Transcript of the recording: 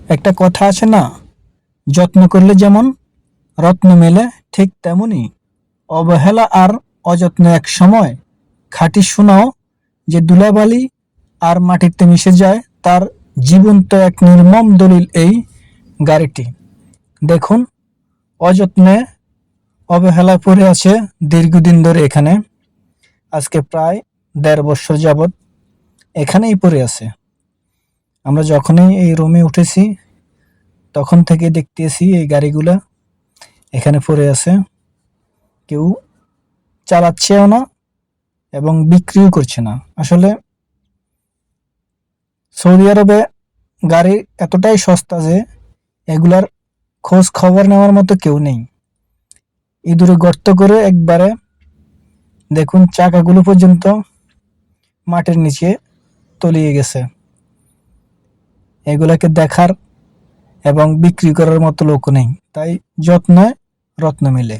একটা কথা আছে না, যত্ন করলে যেমন রত্ন মেলে, ঠিক তেমনি অবহেলা আর অযত্ন এক সময় খাঁটি সোনাও যে ধুলাবালি আর মাটিতে মিশে যায়, তার জীবন্ত এক নির্মম দলিল এই গাড়িটি। দেখুন, অযত্নে অবহেলায় পড়ে আছে দীর্ঘদিন ধরে এখানে। আজকে প্রায় ১.৫ বছর যাবৎ এখানেই পড়ে আছে। আমরা যখনই এই রুমে উঠেছি তখন থেকে দেখতেছি এই গাড়িগুলা এখানে পড়ে আছে, কেউ চালাচ্ছেও না এবং বিক্রিও করছে না। আসলে সৌদি আরবে গাড়ি এতটাই সস্তা যে এগুলার খোঁজ খবর নেওয়ার মতো কেউ নেই। ইঁদুরে গর্ত করে একবারে দেখুন চাকাগুলো পর্যন্ত মাটির নিচে তলিয়ে গেছে। এগুলাকে দেখার এবং বিক্রি করার মতো লোক নেই, তাই যত্নে রত্ন মেলে।